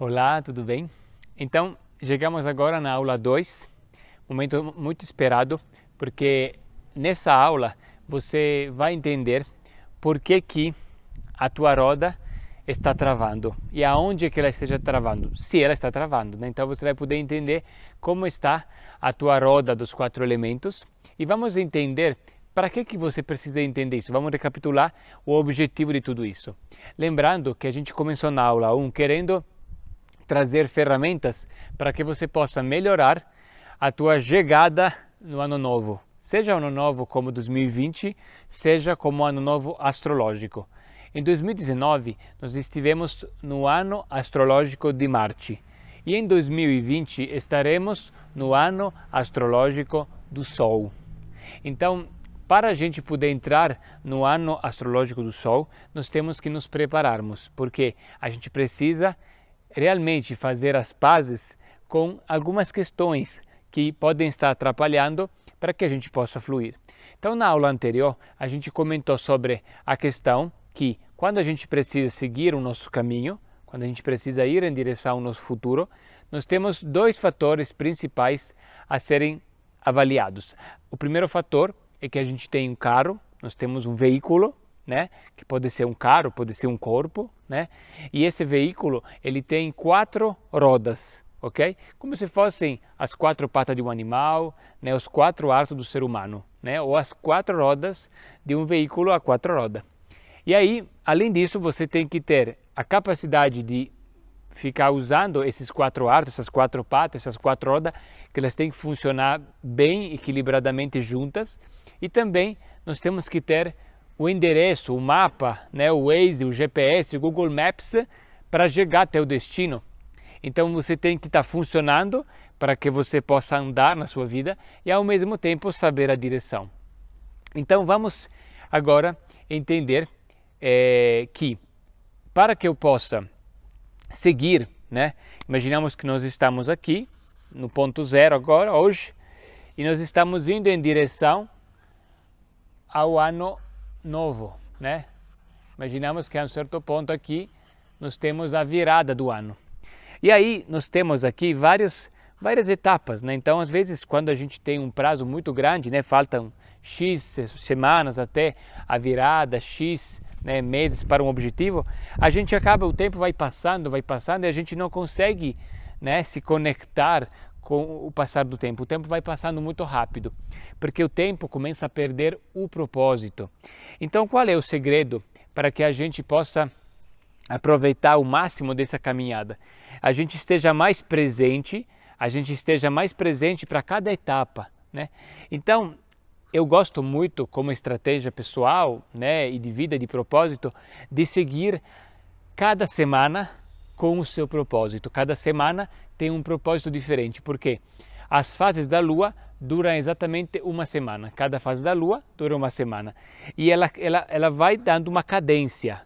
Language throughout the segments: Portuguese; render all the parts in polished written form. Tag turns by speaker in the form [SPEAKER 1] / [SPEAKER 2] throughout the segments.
[SPEAKER 1] Olá, tudo bem? Então, chegamos agora na aula 2, momento muito esperado, porque nessa aula você vai entender por que a tua roda está travando e aonde que ela esteja travando, se ela está travando, né? Então você vai poder entender como está a tua roda dos 4 elementos e vamos entender para que você precisa entender isso. Vamos recapitular o objetivo de tudo isso. Lembrando que a gente começou na aula 1 querendo trazer ferramentas para que você possa melhorar a tua chegada no ano novo. Seja ano novo como 2020, seja como ano novo astrológico. Em 2019, nós estivemos no ano astrológico de Marte. E em 2020 estaremos no ano astrológico do Sol. Então, para a gente poder entrar no ano astrológico do Sol, nós temos que nos prepararmos, porque a gente precisa realmente fazer as pazes com algumas questões que podem estar atrapalhando para que a gente possa fluir. Então, na aula anterior, a gente comentou sobre a questão que quando a gente precisa seguir o nosso caminho, quando a gente precisa ir em direção ao nosso futuro, nós temos 2 fatores principais a serem avaliados. O primeiro fator é que a gente tem um carro, nós temos um veículo, né? Que pode ser um carro, pode ser um corpo, né? E esse veículo ele tem 4 rodas, ok? Como se fossem as 4 patas de um animal, né? Os 4 arcos do ser humano, né? Ou as 4 rodas de um veículo a 4 rodas. E aí, além disso, você tem que ter a capacidade de ficar usando esses 4 arcos, essas 4 patas, essas 4 rodas, que elas têm que funcionar bem equilibradamente juntas. E também nós temos que ter o endereço, o mapa, né, o Waze, o GPS, o Google Maps para chegar até o destino. Então você tem que estar funcionando para que você possa andar na sua vida e ao mesmo tempo saber a direção. Então vamos agora entender que para que eu possa seguir, né, imaginamos que nós estamos aqui no ponto 0 agora, hoje, e nós estamos indo em direção ao ano novo, né? Imaginamos que a um certo ponto aqui nós temos a virada do ano. E aí nós temos aqui várias etapas, né? Então às vezes quando a gente tem um prazo muito grande, né, faltam X semanas até a virada, X, né, meses para um objetivo, a gente acaba, o tempo vai passando e a gente não consegue, né, se conectar com o passar do tempo. O tempo vai passando muito rápido, porque o tempo começa a perder o propósito. Então, qual é o segredo para que a gente possa aproveitar o máximo dessa caminhada? A gente esteja mais presente, para cada etapa, né? Então, eu gosto muito, como estratégia pessoal, né, e de vida, de propósito, de seguir cada semana com o seu propósito. Cada semana tem um propósito diferente, porque as fases da Lua duram exatamente uma semana. Cada fase da Lua dura uma semana. E ela vai dando uma cadência.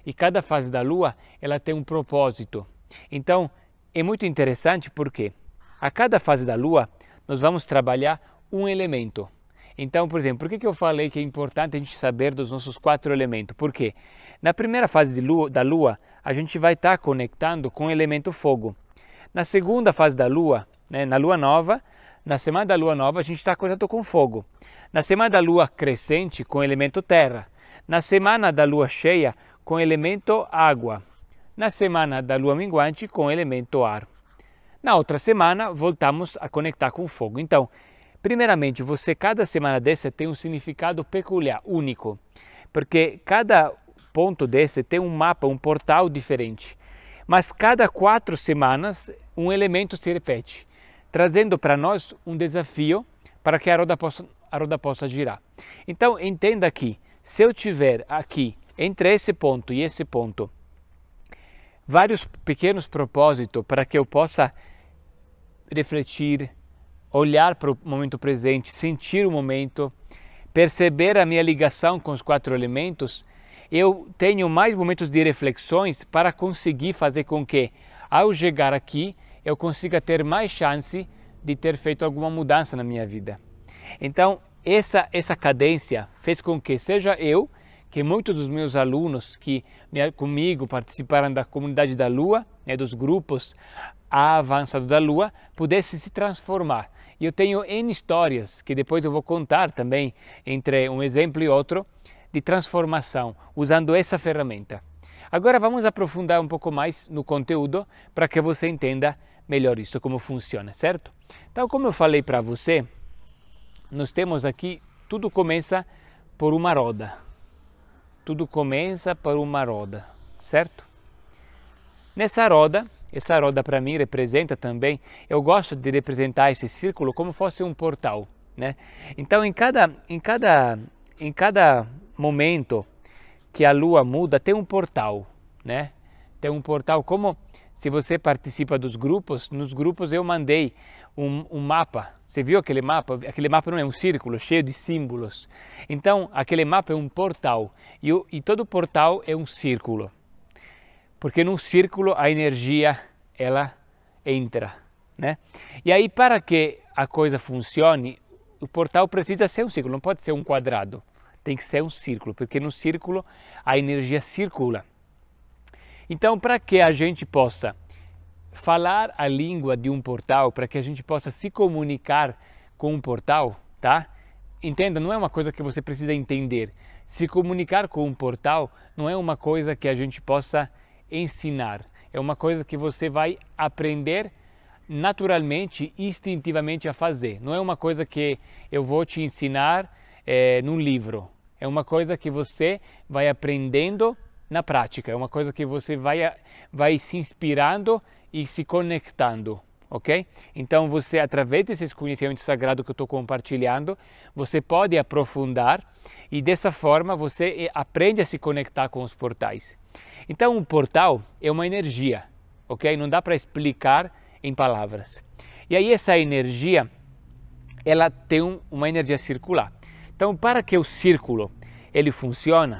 [SPEAKER 1] E cada fase da Lua ela tem um propósito. Então, é muito interessante porque a cada fase da Lua nós vamos trabalhar um elemento. Então, por exemplo, por que eu falei que é importante a gente saber dos nossos 4 elementos? Porque na primeira fase da Lua, a gente vai estar conectando com o elemento fogo. Na segunda fase da Lua, né, na Lua Nova, na semana da Lua Nova, a gente está conectado com fogo. Na semana da Lua Crescente, com o elemento terra. Na semana da Lua Cheia, com o elemento água. Na semana da Lua Minguante, com o elemento ar. Na outra semana, voltamos a conectar com o fogo. Então, primeiramente, cada semana dessa tem um significado peculiar, único, porque cada ponto desse tem um mapa, um portal diferente. Mas cada 4 semanas, um elemento se repete, trazendo para nós um desafio para que a roda possa girar. Então, entenda que se eu tiver aqui, entre esse ponto e esse ponto, vários pequenos propósitos para que eu possa refletir, olhar para o momento presente, sentir o momento, perceber a minha ligação com os 4 elementos, eu tenho mais momentos de reflexões para conseguir fazer com que, ao chegar aqui, eu consiga ter mais chance de ter feito alguma mudança na minha vida. Então, essa cadência fez com que seja eu que muitos dos meus alunos que comigo participaram da comunidade da Lua, né, dos grupos avançados da Lua, pudessem se transformar. E eu tenho N histórias que depois eu vou contar também, entre um exemplo e outro, de transformação, usando essa ferramenta. Agora vamos aprofundar um pouco mais no conteúdo para que você entenda melhor isso, como funciona, certo? Então, como eu falei para você, nós temos aqui, tudo começa por uma roda. Tudo começa por uma roda, certo? Nessa roda, essa roda para mim representa também, eu gosto de representar esse círculo como fosse um portal, né? Então, em cada momento que a Lua muda, tem um portal, né? Tem um portal, como se você participa dos grupos, nos grupos eu mandei um mapa. Você viu aquele mapa? Aquele mapa não é um círculo cheio de símbolos. Então, aquele mapa é um portal. E todo portal é um círculo. Porque num círculo a energia, ela entra, né? E aí, para que a coisa funcione, o portal precisa ser um círculo, não pode ser um quadrado. Tem que ser um círculo, porque no círculo a energia circula. Então, para que a gente possa falar a língua de um portal, para que a gente possa se comunicar com um portal, tá? Entenda, não é uma coisa que você precisa entender. Se comunicar com um portal não é uma coisa que a gente possa ensinar. É uma coisa que você vai aprender naturalmente, instintivamente a fazer. Não é uma coisa que eu vou te ensinar num livro. É uma coisa que você vai aprendendo na prática. É uma coisa que você vai se inspirando e se conectando, ok? Então você, através desses conhecimentos sagrados que eu estou compartilhando, você pode aprofundar e dessa forma você aprende a se conectar com os portais. Então um portal é uma energia, ok? Não dá para explicar em palavras. E aí essa energia, ela tem uma energia circular. Então, para que o círculo ele funcione,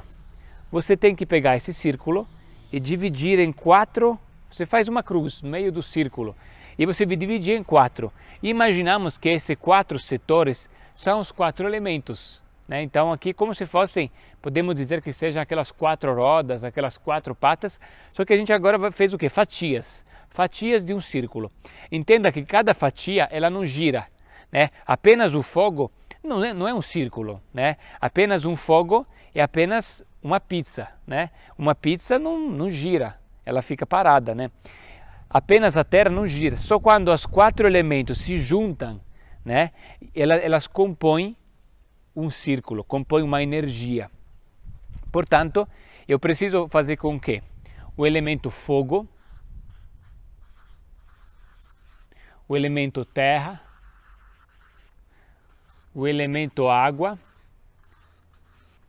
[SPEAKER 1] você tem que pegar esse círculo e dividir em 4. Você faz uma cruz no meio do círculo e você dividir em 4. E imaginamos que esses 4 setores são os 4 elementos, né? Então, aqui, como se fossem, podemos dizer que sejam aquelas 4 rodas, aquelas 4 patas, só que a gente agora fez o quê? Fatias. Fatias de um círculo. Entenda que cada fatia ela não gira, né? Apenas o fogo não é um círculo, né? Apenas um fogo é apenas uma pizza, né? Uma pizza não gira, ela fica parada, né? Apenas a Terra não gira. Só quando os 4 elementos se juntam, né? Elas compõem um círculo, compõem uma energia. Portanto, eu preciso fazer com que o elemento fogo, o elemento terra, o elemento água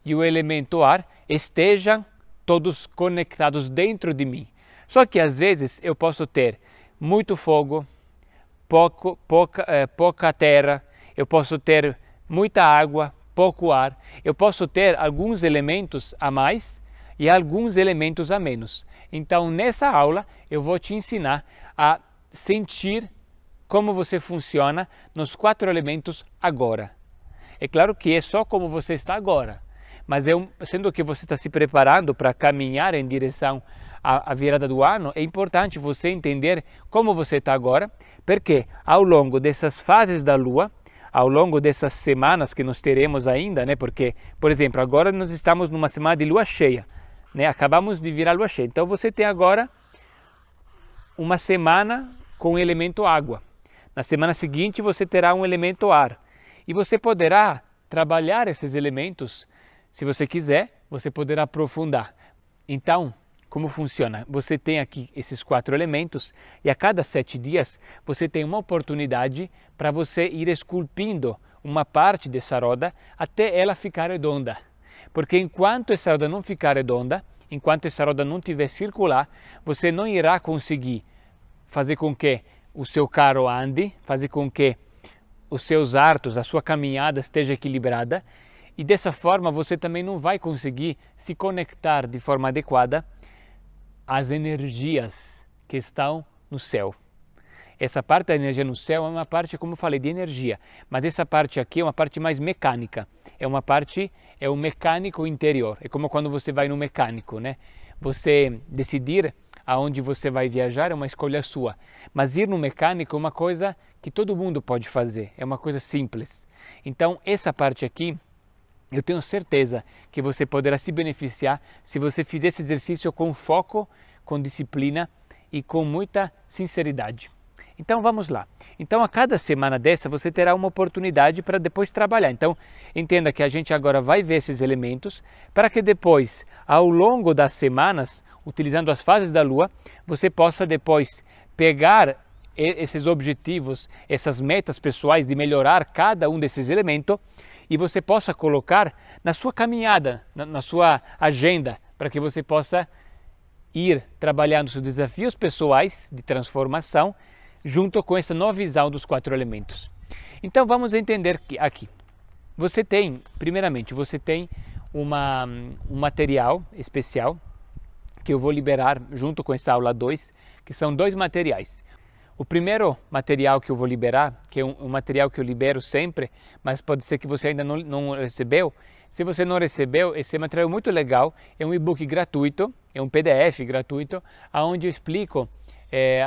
[SPEAKER 1] e o elemento ar estejam todos conectados dentro de mim. Só que às vezes eu posso ter muito fogo, pouca terra, eu posso ter muita água, pouco ar, eu posso ter alguns elementos a mais e alguns elementos a menos. Então nessa aula eu vou te ensinar a sentir como você funciona nos 4 elementos agora. É claro que é só como você está agora, mas sendo que você está se preparando para caminhar em direção à virada do ano, é importante você entender como você está agora, porque ao longo dessas fases da Lua, ao longo dessas semanas que nós teremos ainda, né? Porque, por exemplo, agora nós estamos numa semana de Lua cheia, né? Acabamos de virar a Lua cheia, então você tem agora uma semana com o elemento água. Na semana seguinte você terá um elemento ar. E você poderá trabalhar esses elementos, se você quiser, você poderá aprofundar. Então, como funciona? Você tem aqui esses 4 elementos e a cada 7 dias você tem uma oportunidade para você ir esculpindo uma parte dessa roda até ela ficar redonda. Porque enquanto essa roda não ficar redonda, enquanto essa roda não estiver circular, você não irá conseguir fazer com que o seu carro ande, fazer com que os seus artos, a sua caminhada esteja equilibrada e dessa forma você também não vai conseguir se conectar de forma adequada às energias que estão no céu. Essa parte da energia no céu é uma parte, como eu falei, de energia, mas essa parte aqui é uma parte mais mecânica. é uma parte, é um mecânico interior. É como quando você vai no mecânico, né? Você decidir aonde você vai viajar é uma escolha sua. Mas ir no mecânico é uma coisa que todo mundo pode fazer, é uma coisa simples. Então, essa parte aqui, eu tenho certeza que você poderá se beneficiar se você fizer esse exercício com foco, com disciplina e com muita sinceridade. Então vamos lá. Então a cada semana dessa você terá uma oportunidade para depois trabalhar. Então entenda que a gente agora vai ver esses elementos para que depois, ao longo das semanas, utilizando as fases da Lua, você possa depois pegar esses objetivos, essas metas pessoais de melhorar cada um desses elementos e você possa colocar na sua caminhada, na sua agenda, para que você possa ir trabalhando seus desafios pessoais de transformação junto com essa nova visão dos 4 elementos. Então vamos entender que aqui você tem, primeiramente, você tem um material especial que eu vou liberar junto com essa aula 2, que são 2 materiais. O primeiro material que eu vou liberar, que é um material que eu libero sempre, mas pode ser que você ainda não recebeu. Se você não recebeu, esse material é muito legal, é um e-book gratuito, é um PDF gratuito, onde eu explico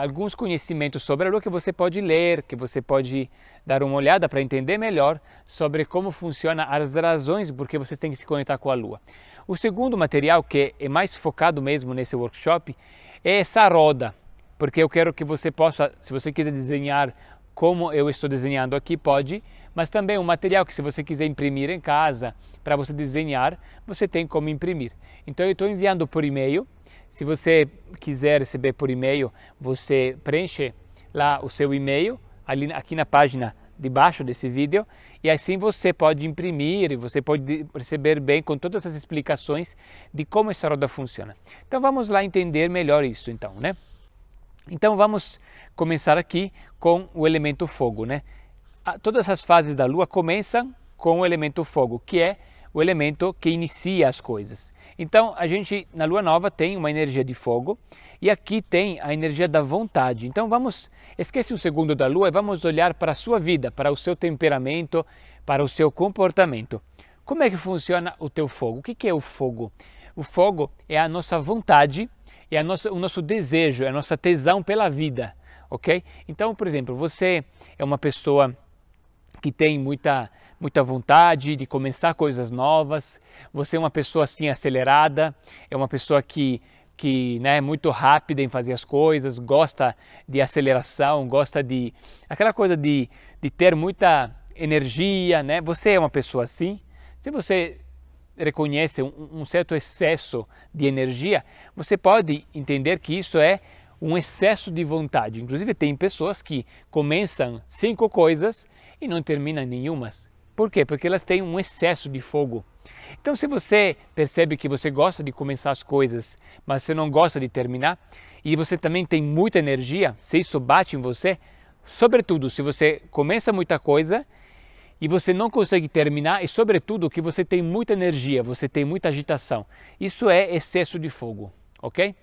[SPEAKER 1] alguns conhecimentos sobre a Lua que você pode ler, que você pode dar uma olhada para entender melhor sobre como funciona as razões por que você tem que se conectar com a Lua. O segundo material, que é mais focado mesmo nesse workshop, é essa roda, porque eu quero que você possa, se você quiser desenhar como eu estou desenhando aqui, pode, mas também um material que se você quiser imprimir em casa, para você desenhar, você tem como imprimir. Então eu estou enviando por e-mail. Se você quiser receber por e-mail, você preenche lá o seu e-mail, aqui na página de baixo desse vídeo, e assim você pode imprimir, e você pode receber bem com todas as explicações de como essa roda funciona. Então vamos lá entender melhor isso então, né? Então vamos começar aqui com o elemento fogo, né? Todas as fases da Lua começam com o elemento fogo, que é o elemento que inicia as coisas. Então a gente na Lua Nova tem uma energia de fogo e aqui tem a energia da vontade. Então esquece o segundo da Lua e vamos olhar para a sua vida, para o seu temperamento, para o seu comportamento. Como é que funciona o teu fogo? O que é o fogo? O fogo é a nossa vontade, é o nosso desejo, é a nossa tesão pela vida, ok? Então, por exemplo, você é uma pessoa que tem muita vontade de começar coisas novas, você é uma pessoa assim acelerada, é uma pessoa que né, é muito rápida em fazer as coisas, gosta de aceleração, gosta de aquela coisa de ter muita energia, né? Você é uma pessoa assim. Se você reconhece um certo excesso de energia, você pode entender que isso é um excesso de vontade. Inclusive tem pessoas que começam 5 coisas e não terminam nenhumas. Por quê? Porque elas têm um excesso de fogo. Então se você percebe que você gosta de começar as coisas, mas você não gosta de terminar, e você também tem muita energia, se isso bate em você, sobretudo se você começa muita coisa e você não consegue terminar, e sobretudo que você tem muita energia, você tem muita agitação, isso é excesso de fogo, ok?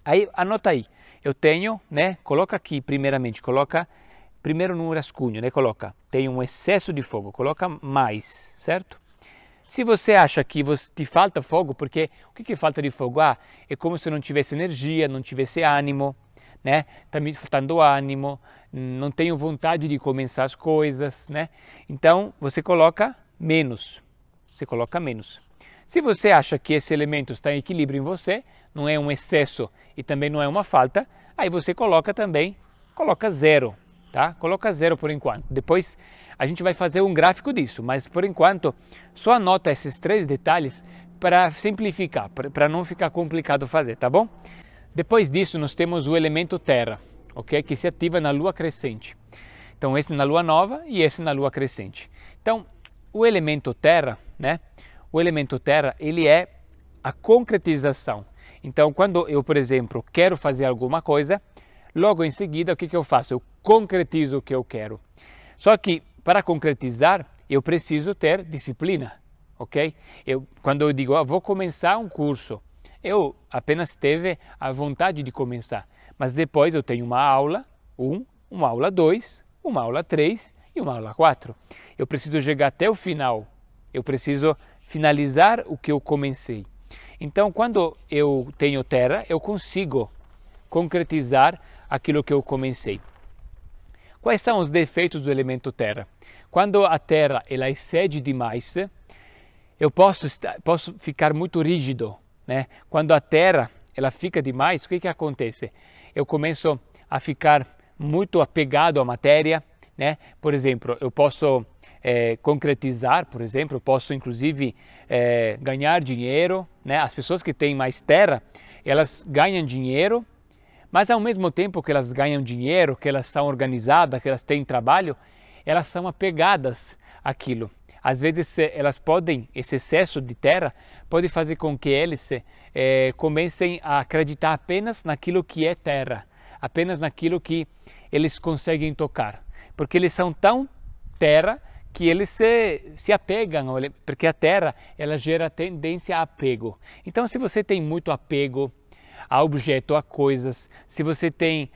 [SPEAKER 1] Aí anota aí, eu tenho, né, coloca aqui primeiramente, coloca primeiro no rascunho, né, coloca, tem um excesso de fogo, coloca mais, certo? Se você acha que te falta fogo, porque o que é falta de fogo? É como se não tivesse energia, não tivesse ânimo, né? Está me faltando ânimo, não tenho vontade de começar as coisas, né? Então você coloca menos, Se você acha que esse elemento está em equilíbrio em você, não é um excesso e também não é uma falta, aí você coloca 0, tá? Coloca 0 por enquanto. Depois a gente vai fazer um gráfico disso, mas por enquanto só anota esses 3 detalhes para simplificar, para não ficar complicado fazer, tá bom? Depois disso nós temos o elemento terra, ok? Que se ativa na lua crescente. Então esse na lua nova e esse na lua crescente. Então o elemento terra, né? O elemento terra, ele é a concretização. Então quando eu, por exemplo, quero fazer alguma coisa, logo em seguida o que eu faço? Eu concretizo o que eu quero. Só que para concretizar, eu preciso ter disciplina, ok? Quando eu digo, vou começar um curso, eu apenas tive a vontade de começar, mas depois eu tenho uma aula 1, uma aula 2, uma aula 3 e uma aula 4. Eu preciso chegar até o final, Eu preciso finalizar o que eu comecei. Então, quando eu tenho terra, eu consigo concretizar aquilo que eu comecei. Quais são os defeitos do elemento terra? Quando a terra ela excede demais, eu posso ficar muito rígido, né? Quando a terra ela fica demais, o que acontece? Eu começo a ficar muito apegado à matéria, né? Por exemplo, eu posso concretizar, por exemplo, eu posso inclusive ganhar dinheiro, né? As pessoas que têm mais terra, elas ganham dinheiro, mas ao mesmo tempo que elas ganham dinheiro, que elas são organizadas, que elas têm trabalho, elas são apegadas àquilo. Às vezes esse excesso de terra pode fazer com que eles comecem a acreditar apenas naquilo que é terra, apenas naquilo que eles conseguem tocar, porque eles são tão terra que eles se apegam, porque a terra ela gera tendência a apego. Então, se você tem muito apego a objeto, a coisas, se você tem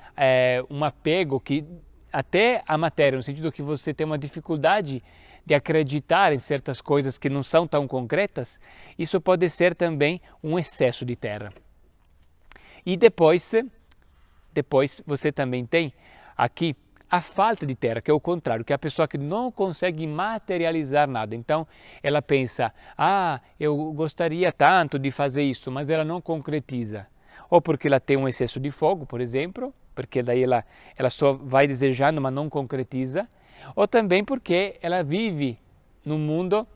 [SPEAKER 1] um apego que até a matéria, no sentido que você tem uma dificuldade de acreditar em certas coisas que não são tão concretas, isso pode ser também um excesso de terra. E depois você também tem aqui a falta de terra, que é o contrário, que é a pessoa que não consegue materializar nada. Então, ela pensa, eu gostaria tanto de fazer isso, mas ela não concretiza. Ou porque ela tem um excesso de fogo, por exemplo, porque daí ela só vai desejando, mas não concretiza. Ou também porque ela vive num mundo,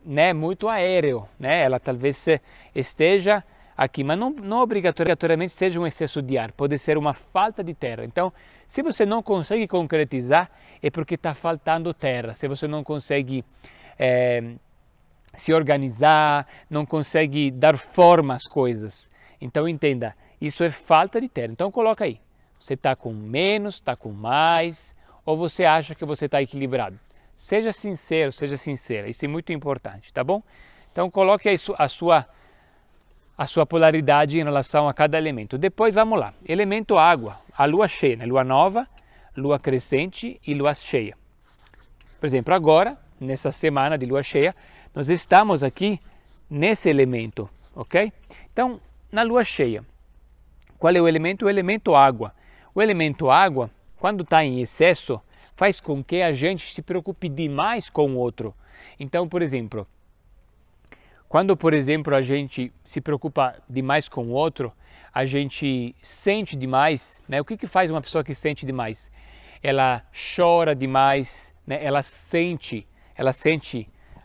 [SPEAKER 1] né, muito aéreo, né? Ela talvez esteja aqui, mas não obrigatoriamente seja um excesso de ar, pode ser uma falta de terra. Então, se você não consegue concretizar, é porque está faltando terra. Se você não consegue se organizar, não consegue dar forma às coisas, então entenda, isso é falta de terra. Então coloca aí, você está com menos, está com mais, ou você acha que você está equilibrado. Seja sincero, seja sincera, isso é muito importante, tá bom? Então coloque aí a sua polaridade em relação a cada elemento. Depois vamos lá, elemento água, a lua cheia, né? Lua nova, lua crescente e lua cheia. Por exemplo, agora, nessa semana de lua cheia, nós estamos aqui nesse elemento, ok? Então, na lua cheia, qual é o elemento? O elemento água. O elemento água, quando está em excesso, faz com que a gente se preocupe demais com o outro. Então, por exemplo, quando, por exemplo, a gente se preocupa demais com o outro, a gente sente demais, né? O que faz uma pessoa que sente demais? Ela chora demais, né? Ela sente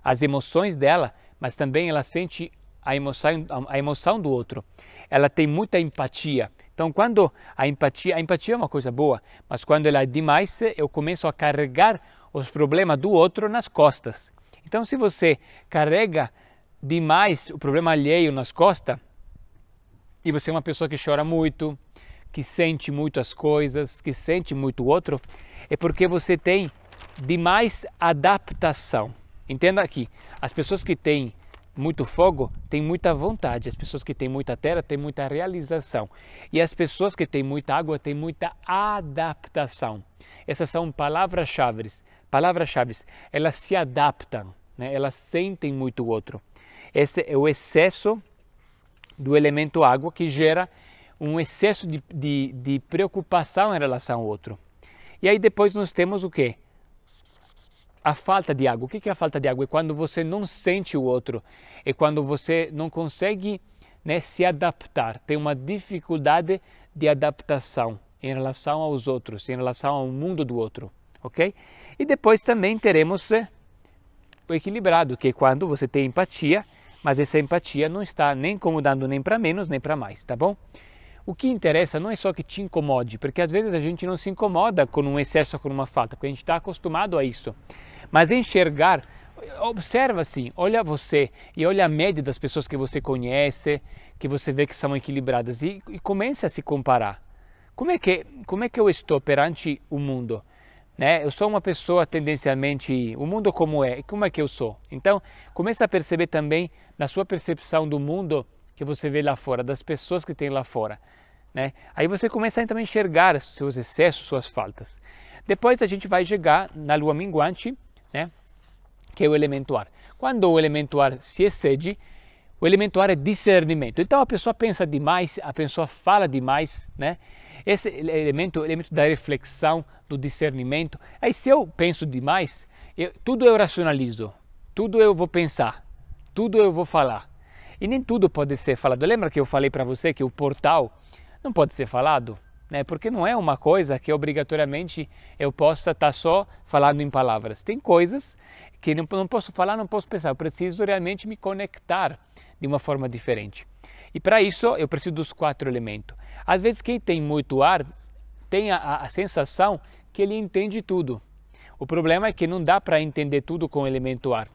[SPEAKER 1] as emoções dela, mas também ela sente a emoção do outro. Ela tem muita empatia. Então, quando a empatia é uma coisa boa, mas quando ela é demais, eu começo a carregar os problemas do outro nas costas. Então, se você carrega demais o problema alheio nas costas, e você é uma pessoa que chora muito, que sente muito as coisas, que sente muito o outro, é porque você tem demais adaptação. Entenda aqui, as pessoas que têm muito fogo têm muita vontade, as pessoas que têm muita terra têm muita realização, e as pessoas que têm muita água têm muita adaptação. Essas são palavras-chave, elas se adaptam, né? Elas sentem muito o outro. Esse é o excesso do elemento água que gera um excesso de preocupação em relação ao outro. E aí depois nós temos o quê? A falta de água. O que é a falta de água? É quando você não sente o outro, é quando você não consegue, né, se adaptar, tem uma dificuldade de adaptação em relação aos outros, em relação ao mundo do outro, ok? E depois também teremos o equilibrado, que é quando você tem empatia, mas essa empatia não está nem incomodando nem para menos nem para mais, tá bom? O que interessa não é só que te incomode, porque às vezes a gente não se incomoda com um excesso ou com uma falta, porque a gente está acostumado a isso. Mas enxergar, observa assim, olha você e olha a média das pessoas que você conhece, que você vê que são equilibradas e comece a se comparar. Como é que eu estou perante o mundo? Né? Eu sou uma pessoa tendencialmente, o mundo como é que eu sou? Então, comece a perceber também na sua percepção do mundo que você vê lá fora, das pessoas que tem lá fora. Né? Aí você começa então a enxergar seus excessos, suas faltas. Depois a gente vai chegar na lua minguante, né? Que é o elemento ar. Quando o elemento ar se excede, o elemento ar é discernimento. Então a pessoa pensa demais, a pessoa fala demais, né? Esse elemento, o elemento da reflexão, do discernimento. Aí se eu penso demais, tudo eu racionalizo, tudo eu vou pensar, tudo eu vou falar. E nem tudo pode ser falado. Lembra que eu falei para você que o portal não pode ser falado? Né? Porque não é uma coisa que obrigatoriamente eu possa estar só falando em palavras. Tem coisas que não posso falar, não posso pensar. Eu preciso realmente me conectar de uma forma diferente. E para isso eu preciso dos 4 elementos. Às vezes quem tem muito ar tem a sensação que ele entende tudo. O problema é que não dá para entender tudo com o elemento ar,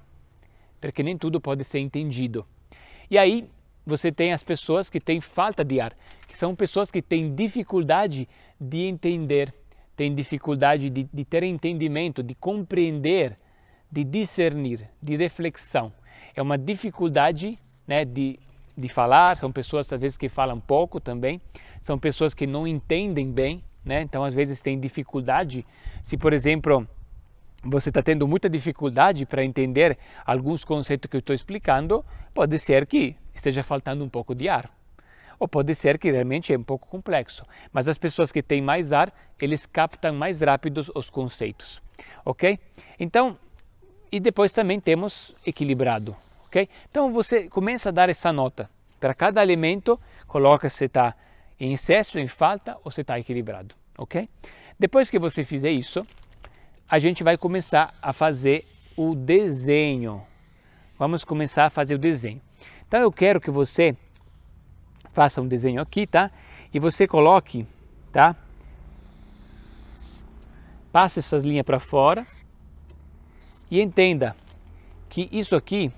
[SPEAKER 1] porque nem tudo pode ser entendido. E aí você tem as pessoas que têm falta de ar, que são pessoas que têm dificuldade de entender, têm dificuldade de ter entendimento, de compreender, de discernir, de reflexão. É uma dificuldade, né, de falar, são pessoas às vezes que falam pouco também, são pessoas que não entendem bem, né? Então às vezes tem dificuldade. Se por exemplo você está tendo muita dificuldade para entender alguns conceitos que eu estou explicando, pode ser que esteja faltando um pouco de ar. Ou pode ser que realmente é um pouco complexo. Mas as pessoas que têm mais ar, eles captam mais rápido os conceitos. Ok? Então, e depois também temos equilibrado. Ok? Então você começa a dar essa nota. Para cada elemento, coloca se está em excesso, em falta ou se está equilibrado. Ok? Depois que você fizer isso, a gente vai começar a fazer o desenho. Vamos começar a fazer o desenho. Então eu quero que você faça um desenho aqui, tá? E você coloque, tá? Passe essas linhas para fora e entenda que isso aqui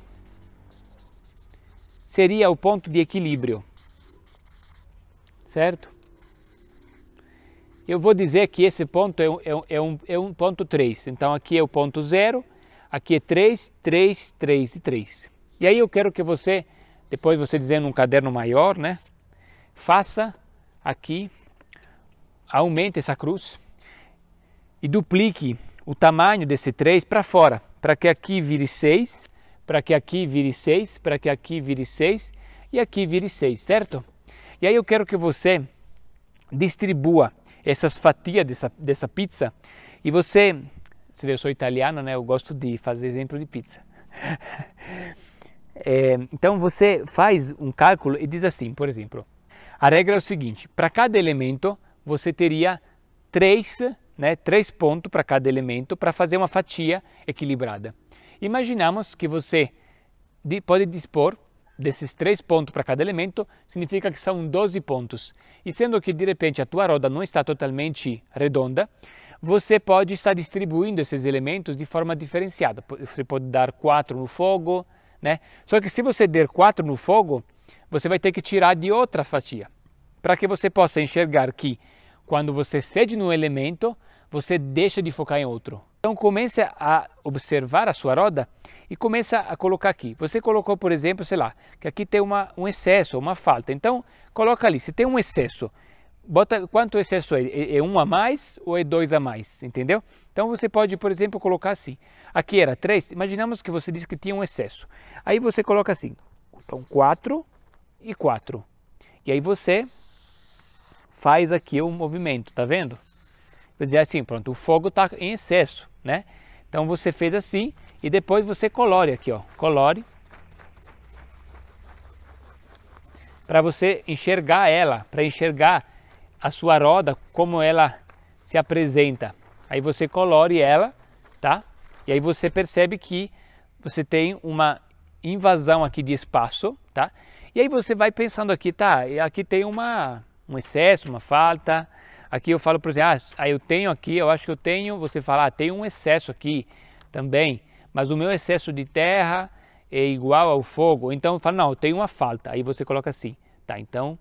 [SPEAKER 1] seria o ponto de equilíbrio, certo? Eu vou dizer que esse ponto é um ponto 3. Então aqui é o ponto 0, aqui é 3, 3, 3 e 3. E aí eu quero que você, depois você dizer num caderno maior, né? Faça aqui, aumente essa cruz e duplique o tamanho desse 3 para fora, para que aqui vire 6, para que aqui vire 6, para que aqui vire 6 e aqui vire 6, certo? E aí eu quero que você distribua essas fatias dessa pizza e você vê, eu sou italiano, né? Eu gosto de fazer exemplo de pizza. Então você faz um cálculo e diz assim, por exemplo, a regra é o seguinte, para cada elemento você teria 3 pontos para cada elemento para fazer uma fatia equilibrada. Imaginamos que você pode dispor desses 3 pontos para cada elemento, significa que são 12 pontos. E sendo que de repente a tua roda não está totalmente redonda, você pode estar distribuindo esses elementos de forma diferenciada. Você pode dar 4 no fogo, né? Só que se você der 4 no fogo, você vai ter que tirar de outra fatia, para que você possa enxergar que quando você cede no elemento, você deixa de focar em outro. Então comece a observar a sua roda e comece a colocar aqui. Você colocou, por exemplo, sei lá, que aqui tem um excesso, uma falta. Então coloca ali, se tem um excesso, bota quanto excesso é? É 1 a mais ou é 2 a mais? Entendeu? Então você pode, por exemplo, colocar assim. Aqui era 3, imaginamos que você disse que tinha um excesso. Aí você coloca assim, são 4 e 4. E aí você faz aqui o movimento, tá vendo? Quer dizer assim, pronto, o fogo está em excesso, né? Então você fez assim e depois você colore aqui, ó, colore. Para você enxergar ela, para enxergar a sua roda, como ela se apresenta. Aí você colore ela, tá? E aí você percebe que você tem uma invasão aqui de espaço, tá? E aí você vai pensando aqui, tá? Aqui tem um excesso, uma falta. Aqui eu falo, por exemplo, eu tenho aqui, eu acho que eu tenho, você fala, tem um excesso aqui também, mas o meu excesso de terra é igual ao fogo. Então eu falo, não, eu tenho uma falta. Aí você coloca assim, tá? Então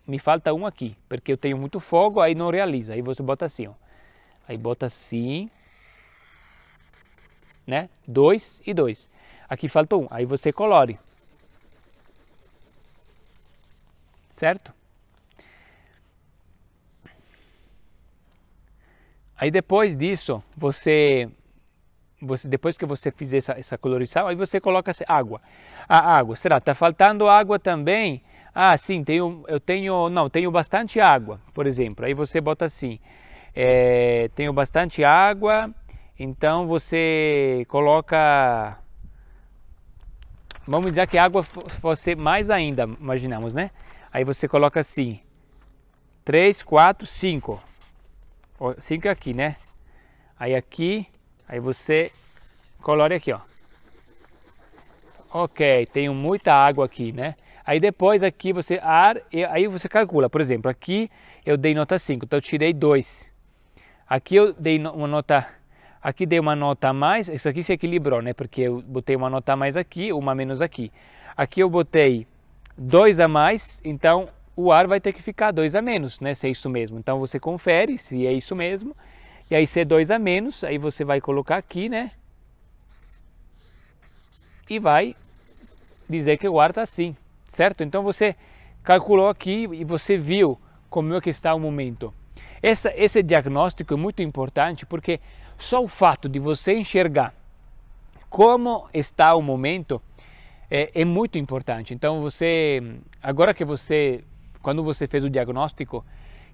[SPEAKER 1] me falta um aqui, porque eu tenho muito fogo, aí não realizo. Aí você bota assim, ó. Aí bota assim, né? 2 e 2. Aqui faltou um, aí você colore. Certo? Aí depois disso, você depois que você fizer essa colorização, aí você coloca água. A água, será? Está faltando água também? Ah, sim, tenho bastante água, por exemplo. Aí você bota assim, tenho bastante água, então você coloca, vamos dizer que a água fosse mais ainda, imaginamos, né? Aí você coloca assim, 3, 4, 5. 5 aqui, né? Aí aqui, aí você colore aqui, ó. Ok, tenho muita água aqui, né? Aí depois aqui você aí você calcula, por exemplo, aqui eu dei nota 5, então eu tirei 2. Aqui eu dei uma nota, aqui dei uma nota a mais, isso aqui se equilibrou, né? Porque eu botei uma nota a mais aqui, uma a menos aqui. Aqui eu botei 2 a mais, então o ar vai ter que ficar 2 a menos, né? Se é isso mesmo. Então você confere se é isso mesmo. E aí se é 2 a menos, aí você vai colocar aqui, né? E vai dizer que o ar está assim, certo? Então você calculou aqui e você viu como é que está o momento. Esse diagnóstico é muito importante porque só o fato de você enxergar como está o momento é muito importante. Então agora que quando você fez o diagnóstico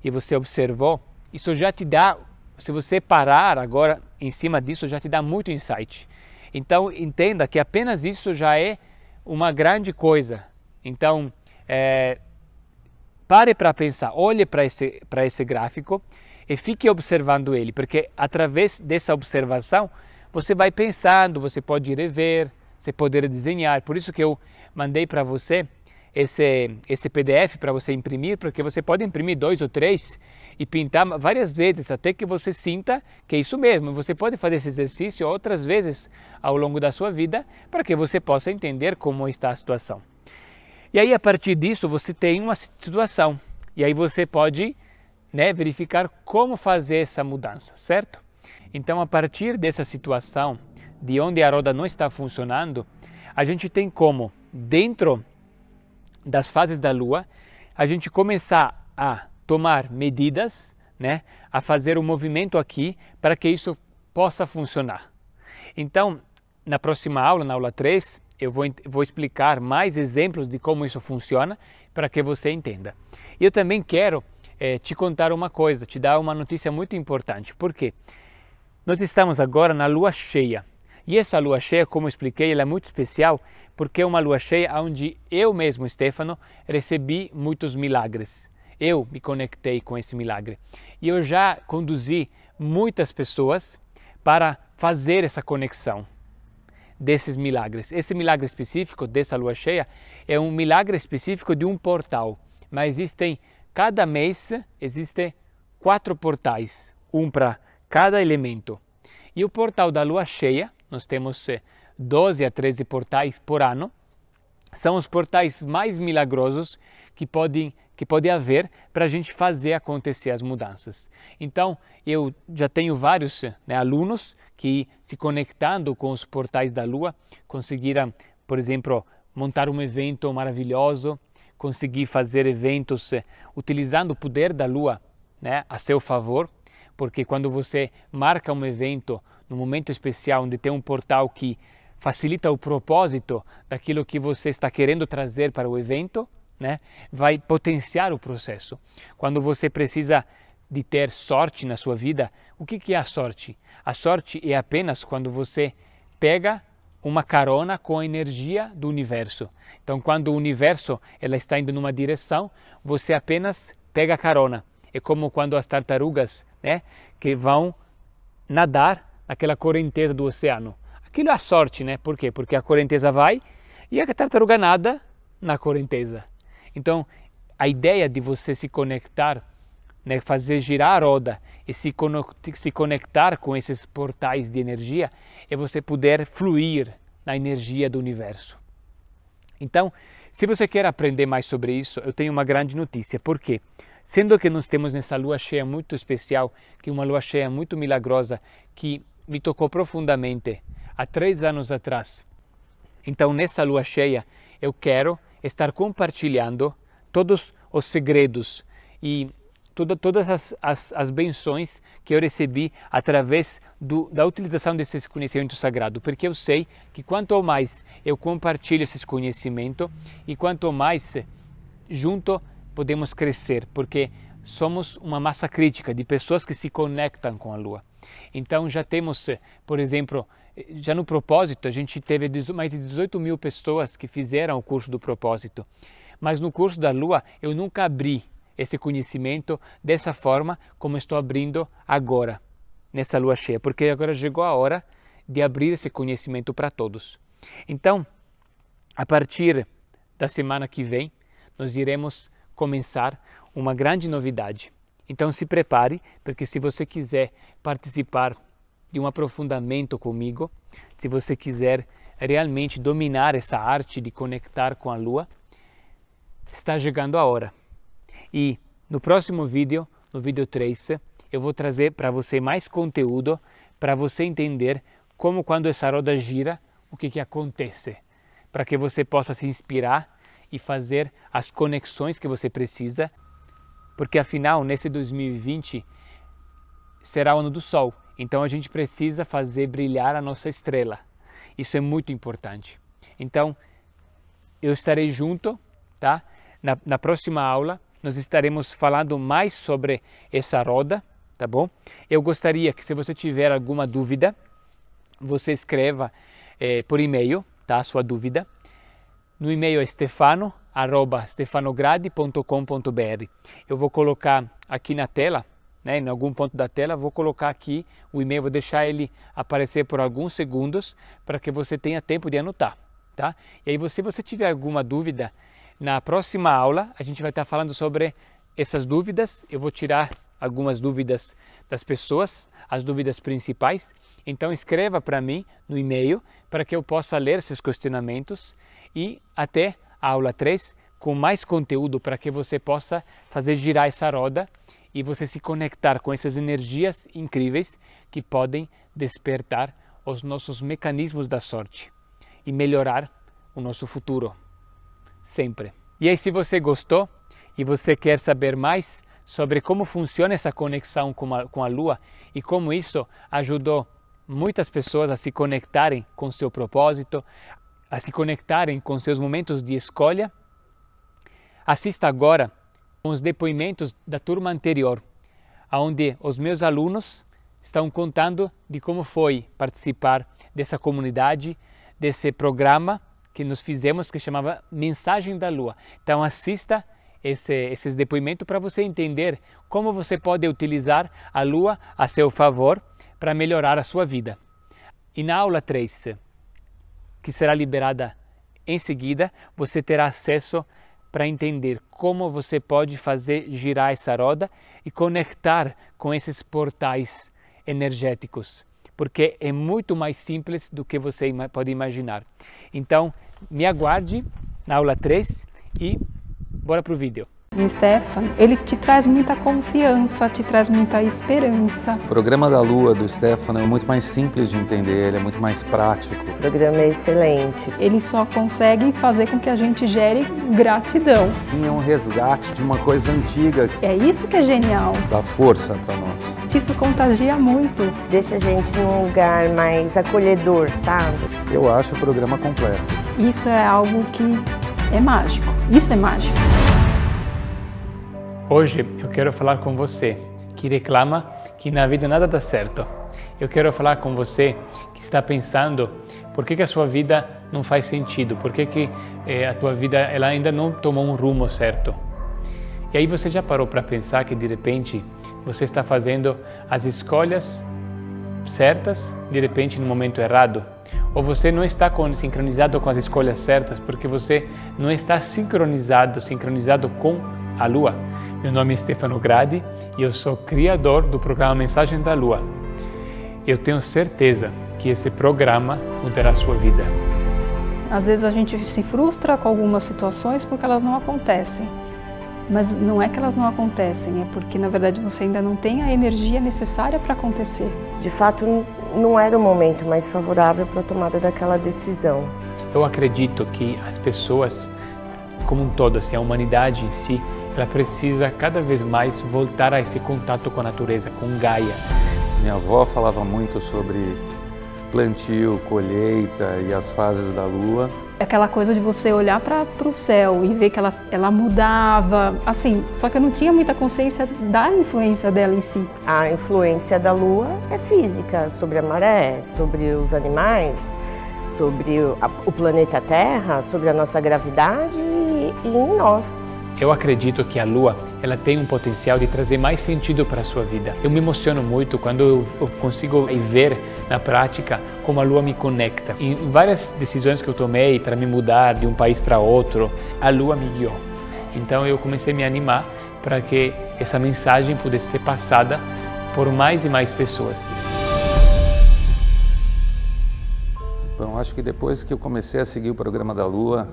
[SPEAKER 1] e você observou, isso já te dá, se você parar agora em cima disso, já te dá muito insight. Então entenda que apenas isso já é uma grande coisa. Então pare para pensar, olhe para esse gráfico e fique observando ele, porque através dessa observação você vai pensando, você pode rever, você poder desenhar. Por isso que eu mandei para você esse PDF para você imprimir, porque você pode imprimir 2 ou 3 e pintar várias vezes até que você sinta que é isso mesmo. Você pode fazer esse exercício outras vezes ao longo da sua vida para que você possa entender como está a situação. E aí a partir disso você tem uma situação e aí você pode, né, verificar como fazer essa mudança, certo? Então a partir dessa situação de onde a roda não está funcionando, a gente tem como, dentro das fases da Lua, a gente começar a tomar medidas, né, a fazer um movimento aqui para que isso possa funcionar. Então, na próxima aula, na aula 3, eu vou explicar mais exemplos de como isso funciona para que você entenda. E eu também quero te contar uma coisa, te dar uma notícia muito importante. Por quê? Nós estamos agora na lua cheia. E essa lua cheia, como eu expliquei, ela é muito especial porque é uma lua cheia onde eu mesmo, Stefano, recebi muitos milagres. Eu me conectei com esse milagre. E eu já conduzi muitas pessoas para fazer essa conexão desses milagres. Esse milagre específico dessa lua cheia é um milagre específico de um portal. Mas cada mês existem 4 portais, um para cada elemento. E o portal da lua cheia, nós temos 12 a 13 portais por ano, são os portais mais milagrosos que pode haver para a gente fazer acontecer as mudanças. Então, eu já tenho vários, né, alunos que, se conectando com os portais da Lua, conseguiram, por exemplo, montar um evento maravilhoso, conseguir fazer eventos utilizando o poder da Lua, né, a seu favor, porque quando você marca um evento num momento especial onde tem um portal que facilita o propósito daquilo que você está querendo trazer para o evento, né, vai potenciar o processo. Quando você precisa de ter sorte na sua vida, o que é a sorte? A sorte é apenas quando você pega uma carona com a energia do universo. Então, quando o universo ela está indo numa direção, você apenas pega a carona. É como quando as tartarugas, né, que vão nadar naquela correnteza do oceano. Aquilo é a sorte, né? Por quê? Porque a correnteza vai e a tartaruga nada na correnteza. Então, a ideia de você se conectar, né, fazer girar a roda e se conectar com esses portais de energia é você poder fluir na energia do universo. Então, se você quer aprender mais sobre isso, eu tenho uma grande notícia. Por quê? Sendo que nós temos nessa lua cheia muito especial, que é uma lua cheia muito milagrosa, que me tocou profundamente há 3 anos atrás. Então, nessa lua cheia, eu quero estar compartilhando todos os segredos e todas as benções que eu recebi através da utilização desses conhecimentos sagrados, porque eu sei que quanto mais eu compartilho esses conhecimentos e quanto mais junto podemos crescer, porque somos uma massa crítica de pessoas que se conectam com a Lua. Então já temos, por exemplo, já no propósito, a gente teve mais de 18 mil pessoas que fizeram o curso do propósito, mas no curso da Lua eu nunca abri esse conhecimento dessa forma como estou abrindo agora, nessa Lua cheia, porque agora chegou a hora de abrir esse conhecimento para todos. Então, a partir da semana que vem, nós iremos começar uma grande novidade. Então se prepare, porque se você quiser participar de um aprofundamento comigo, se você quiser realmente dominar essa arte de conectar com a Lua, está chegando a hora. E no próximo vídeo, no vídeo 3, eu vou trazer para você mais conteúdo para você entender como quando essa roda gira, o que acontece, para que você possa se inspirar e fazer as conexões que você precisa, porque afinal, nesse 2020, será o ano do Sol, então a gente precisa fazer brilhar a nossa estrela. Isso é muito importante. Então, eu estarei junto, tá? Na próxima aula, nós estaremos falando mais sobre essa roda, tá bom? Eu gostaria que, se você tiver alguma dúvida, você escreva por e-mail, tá? A sua dúvida. No e-mail é stefano@stefanogradi.com.br. Eu vou colocar aqui na tela, né, em algum ponto da tela, vou colocar aqui o e-mail, vou deixar ele aparecer por alguns segundos para que você tenha tempo de anotar, tá? E aí, se você tiver alguma dúvida, na próxima aula a gente vai estar falando sobre essas dúvidas. Eu vou tirar algumas dúvidas das pessoas, as dúvidas principais. Então escreva para mim no e-mail para que eu possa ler esses questionamentos e até a aula 3 com mais conteúdo para que você possa fazer girar essa roda e você se conectar com essas energias incríveis que podem despertar os nossos mecanismos da sorte e melhorar o nosso futuro. Sempre. E aí, se você gostou e você quer saber mais sobre como funciona essa conexão com a Lua e como isso ajudou muitas pessoas a se conectarem com seu propósito, a se conectarem com seus momentos de escolha, assista agora os depoimentos da turma anterior, onde os meus alunos estão contando de como foi participar dessa comunidade, desse programa que nós fizemos, que chamava Mensagem da Lua. Então assista esses depoimentos para você entender como você pode utilizar a Lua a seu favor para melhorar a sua vida. E na aula 3, que será liberada em seguida, você terá acesso para entender como você pode fazer girar essa roda e conectar com esses portais energéticos, porque é muito mais simples do que você pode imaginar. Então, me aguarde na aula 3 e bora pro vídeo.
[SPEAKER 2] O Stefano, ele te traz muita confiança, te traz muita esperança.
[SPEAKER 3] O programa da Lua do Stefano é muito mais simples de entender, ele é muito mais prático.
[SPEAKER 4] O programa é excelente.
[SPEAKER 2] Ele só consegue fazer com que a gente gere gratidão.
[SPEAKER 3] É um resgate de uma coisa antiga.
[SPEAKER 2] É isso que é genial.
[SPEAKER 3] Dá força para nós.
[SPEAKER 2] Isso contagia muito.
[SPEAKER 4] Deixa a gente num lugar mais acolhedor, sabe?
[SPEAKER 3] Eu acho o programa completo.
[SPEAKER 2] Isso é algo que é mágico. Isso é mágico.
[SPEAKER 1] Hoje eu quero falar com você que reclama que na vida nada dá certo. Eu quero falar com você que está pensando por que a sua vida não faz sentido, por que a tua vida ela ainda não tomou um rumo certo. E aí você já parou para pensar que de repente você está fazendo as escolhas certas, de repente no momento errado? Ou você não está sincronizado com as escolhas certas porque você não está sincronizado com a Lua? Meu nome é Stefano Gradi e eu sou criador do programa Mensagem da Lua. Eu tenho certeza que esse programa mudará a sua vida.
[SPEAKER 2] Às vezes a gente se frustra com algumas situações porque elas não acontecem. Mas não é que elas não acontecem, é porque na verdade você ainda não tem a energia necessária para acontecer.
[SPEAKER 4] De fato, não era o momento mais favorável para a tomada daquela decisão.
[SPEAKER 1] Eu acredito que as pessoas, como um todo, assim, a humanidade em si, ela precisa cada vez mais voltar a esse contato com a natureza, com Gaia.
[SPEAKER 3] Minha avó falava muito sobre plantio, colheita e as fases da lua.
[SPEAKER 2] Aquela coisa de você olhar para o céu e ver que ela mudava, assim, só que eu não tinha muita consciência da influência dela em si.
[SPEAKER 4] A influência da lua é física, sobre a maré, sobre os animais, sobre o planeta Terra, sobre a nossa gravidade e em nós.
[SPEAKER 1] Eu acredito que a Lua, ela tem um potencial de trazer mais sentido para a sua vida. Eu me emociono muito quando eu consigo ver na prática como a Lua me conecta. Em várias decisões que eu tomei para me mudar de um país para outro, a Lua me guiou. Então eu comecei a me animar para que essa mensagem pudesse ser passada por mais e mais pessoas.
[SPEAKER 3] Bom, acho que depois que eu comecei a seguir o programa da Lua,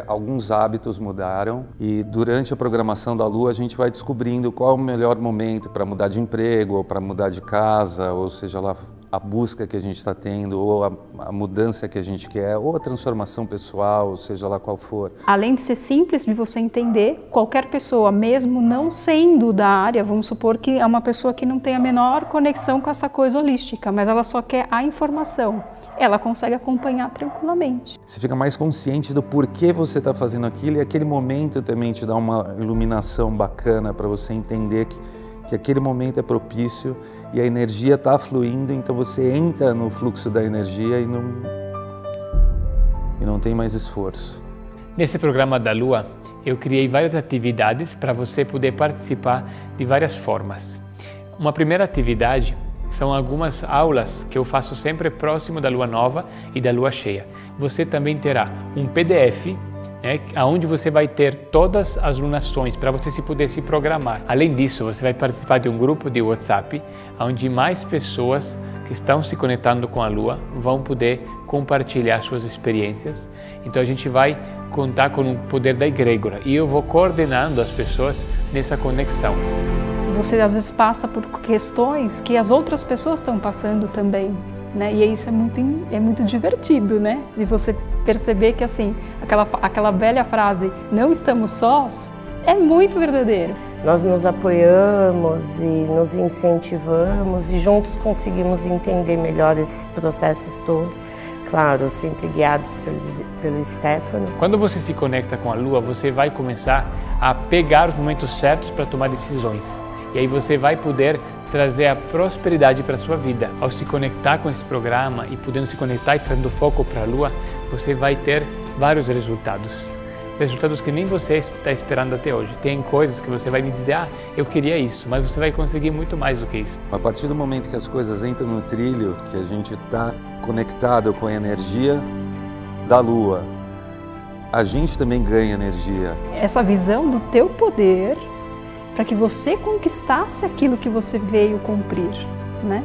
[SPEAKER 3] alguns hábitos mudaram e durante a programação da Lua a gente vai descobrindo qual é o melhor momento para mudar de emprego ou para mudar de casa, ou seja lá a busca que a gente está tendo, ou a mudança que a gente quer, ou a transformação pessoal, seja lá qual for.
[SPEAKER 2] Além de ser simples de você entender, qualquer pessoa, mesmo não sendo da área, vamos supor que é uma pessoa que não tem a menor conexão com essa coisa holística, mas ela só quer a informação. Ela consegue acompanhar tranquilamente.
[SPEAKER 3] Você fica mais consciente do porquê você está fazendo aquilo e aquele momento também te dá uma iluminação bacana para você entender que aquele momento é propício e a energia está fluindo, então você entra no fluxo da energia e não tem mais esforço.
[SPEAKER 1] Nesse programa da Lua, eu criei várias atividades para você poder participar de várias formas. Uma primeira atividade são algumas aulas que eu faço sempre próximo da Lua Nova e da Lua Cheia. Você também terá um PDF, onde você vai ter todas as lunações para você poder se programar. Além disso, você vai participar de um grupo de WhatsApp, onde mais pessoas que estão se conectando com a Lua vão poder compartilhar suas experiências. Então a gente vai contar com o poder da egrégora e eu vou coordenando as pessoas nessa conexão.
[SPEAKER 2] Você às vezes passa por questões que as outras pessoas estão passando também, né? E isso é muito divertido, né? De você perceber que assim, aquela velha frase, não estamos sós, é muito verdadeiro.
[SPEAKER 4] Nós nos apoiamos e nos incentivamos e juntos conseguimos entender melhor esses processos todos. Claro, sempre guiados pelo Stefano.
[SPEAKER 1] Quando você se conecta com a Lua, você vai começar a pegar os momentos certos para tomar decisões. E aí você vai poder trazer a prosperidade para a sua vida. Ao se conectar com esse programa e podendo se conectar e trazendo foco para a Lua, você vai ter vários resultados. Resultados que nem você está esperando até hoje. Tem coisas que você vai me dizer, eu queria isso, mas você vai conseguir muito mais do que isso.
[SPEAKER 3] A partir do momento que as coisas entram no trilho, que a gente está conectado com a energia da Lua, a gente também ganha energia.
[SPEAKER 2] Essa visão do teu poder para que você conquistasse aquilo que você veio cumprir, né?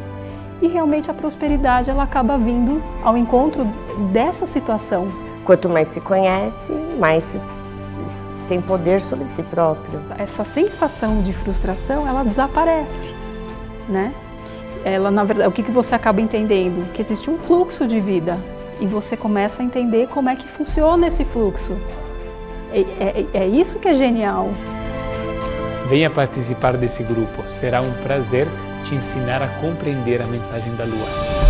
[SPEAKER 2] E realmente a prosperidade ela acaba vindo ao encontro dessa situação.
[SPEAKER 4] Quanto mais se conhece, mais se tem poder sobre si próprio.
[SPEAKER 2] Essa sensação de frustração, ela desaparece, né? Ela, na verdade, o que você acaba entendendo? Que existe um fluxo de vida e você começa a entender como é que funciona esse fluxo. É isso que é genial.
[SPEAKER 1] Venha participar desse grupo, será um prazer te ensinar a compreender a mensagem da Lua.